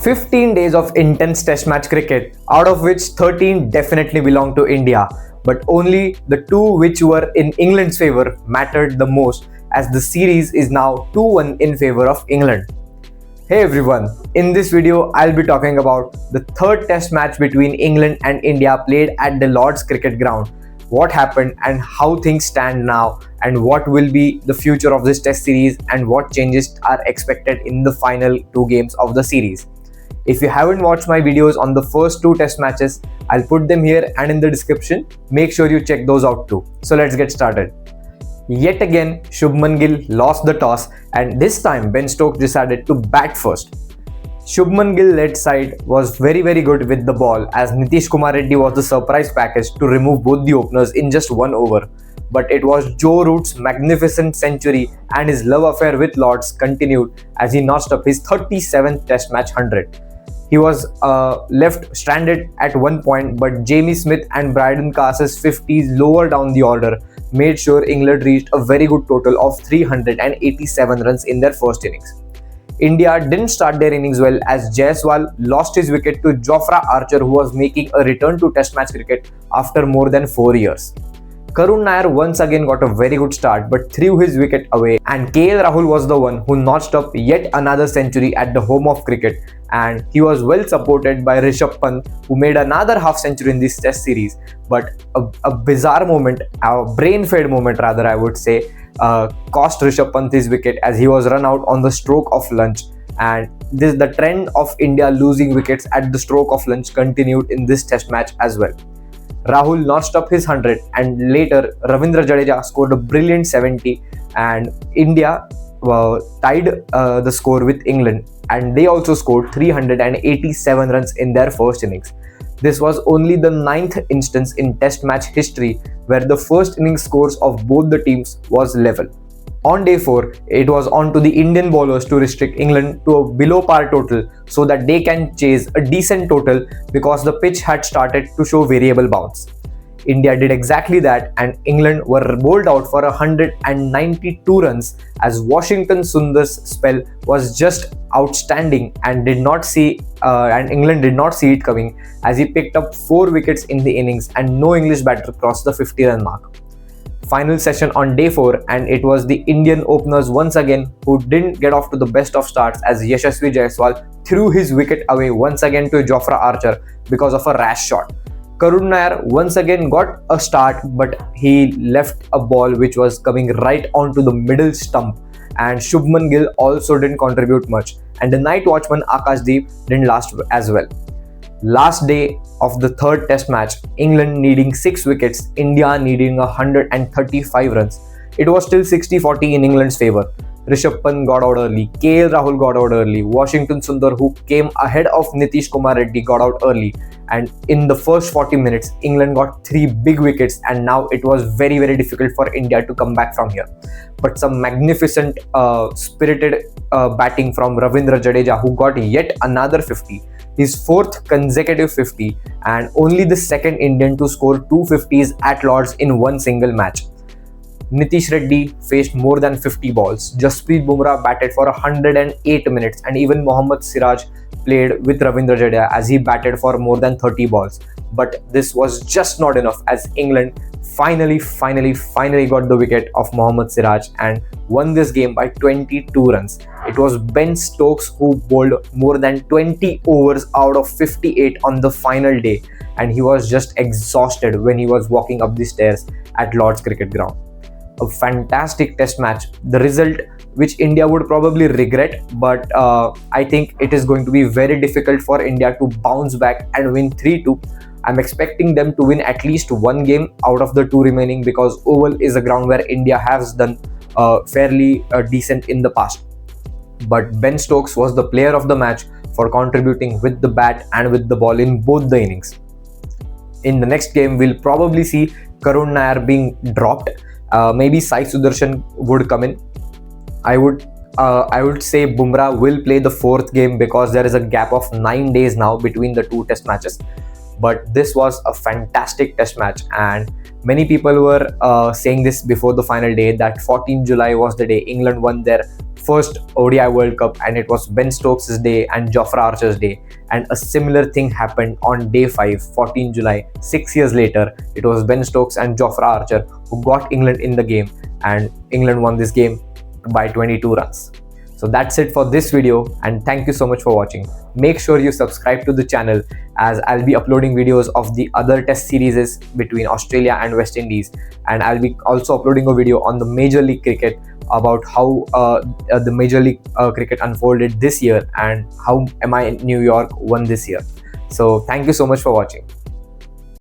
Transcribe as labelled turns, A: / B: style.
A: 15 days of intense test match cricket, out of which 13 definitely belong to India, but only the two which were in England's favour mattered the most, as the series is now 2-1 in favour of England. Hey everyone, in this video I'll be talking about the third test match between England and India played at the Lord's Cricket Ground, what happened and how things stand now, and what will be the future of this test series and what changes are expected in the final two games of the series. If you haven't watched my videos on the first two test matches, I'll put them here and in the description. Make sure you check those out too. So let's get started. Yet again, Shubman Gill lost the toss, and this time Ben Stokes decided to bat first. Shubman Gill led side was very good with the ball, as Nitish Kumar Reddy was the surprise package to remove both the openers in just one over. But it was Joe Root's magnificent century, and his love affair with Lords continued as he notched up his 37th test match 100. He was left stranded at one point, but Jamie Smith and Brydon Carse's 50s lower down the order made sure England reached a very good total of 387 runs in their first innings. India didn't start their innings well, as Jaiswal lost his wicket to Jofra Archer, who was making a return to test match cricket after more than 4 years. Karun Nair once again got a very good start but threw his wicket away, and KL Rahul was the one who notched up yet another century at the home of cricket, and he was well supported by Rishabh Pant, who made another half century in this test series. But a bizarre moment, a brain-fade moment rather I would say, cost Rishabh Pant his wicket as he was run out on the stroke of lunch, and the trend of India losing wickets at the stroke of lunch continued in this test match as well. Rahul notched up his 100, and later Ravindra Jadeja scored a brilliant 70, and India tied the score with England, and they also scored 387 runs in their first innings. This was only the 9th instance in test match history where the first innings scores of both the teams was level. On day 4, it was on to the Indian bowlers to restrict England to a below par total so that they can chase a decent total, because the pitch had started to show variable bounce. India did exactly that, and England were bowled out for 192 runs, as Washington Sundar's spell was just outstanding and England did not see it coming, as he picked up 4 wickets in the innings and no English batter crossed the 50-run mark. Final session on day 4, and it was the Indian openers once again who didn't get off to the best of starts, as Yashasvi Jaiswal threw his wicket away once again to Jofra Archer because of a rash shot. Karun Nair once again got a start, but he left a ball which was coming right onto the middle stump, and Shubman Gill also didn't contribute much, and the night watchman Akashdeep didn't last as well. Last day of the third test match, England needing 6 wickets, India needing 135 runs. It was still 60-40 in England's favour. Rishabh Pant got out early, KL Rahul got out early, Washington Sundar, who came ahead of Nitish Kumar Reddy, got out early, and in the first 40 minutes, England got 3 big wickets, and now it was very difficult for India to come back from here. But some magnificent spirited batting from Ravindra Jadeja, who got yet another 50, his 4th consecutive 50, and only the second Indian to score 2 50s at Lords in one single match. Nitish Reddy faced more than 50 balls. Jasprit Bumrah batted for 108 minutes, and even Mohammad Siraj played with Ravindra Jadeja as he batted for more than 30 balls. But this was just not enough, as England finally got the wicket of Mohammad Siraj and won this game by 22 runs. It was Ben Stokes who bowled more than 20 overs out of 58 on the final day, and he was just exhausted when he was walking up the stairs at Lord's Cricket Ground. A fantastic test match, the result which India would probably regret, but I think it is going to be very difficult for India to bounce back and win 3-2. I'm expecting them to win at least one game out of the 2 remaining, because Oval is a ground where India has done fairly decent in the past. But Ben Stokes was the player of the match for contributing with the bat and with the ball in both the innings. In the next game, we'll probably see Karun Nair being dropped. Maybe Sai Sudarshan would come in. I would say Bumrah will play the 4th game, because there is a gap of 9 days now between the 2 test matches. but this was a fantastic test match, and many people were saying this before the final day, that 14 July was the day England won their first ODI World Cup, and it was Ben Stokes' day and Jofra Archer's day. And a similar thing happened on day 5, 14 July. 6 years later, it was Ben Stokes and Jofra Archer who got England in the game, and England won this game by 22 runs. So that's it for this video, and thank you so much for watching. Make sure you subscribe to the channel, as I'll be uploading videos of the other test series between Australia and West Indies, and I'll be also uploading a video on the Major League Cricket about how the Major League Cricket unfolded this year and how MI New York won this year. So thank you so much for watching.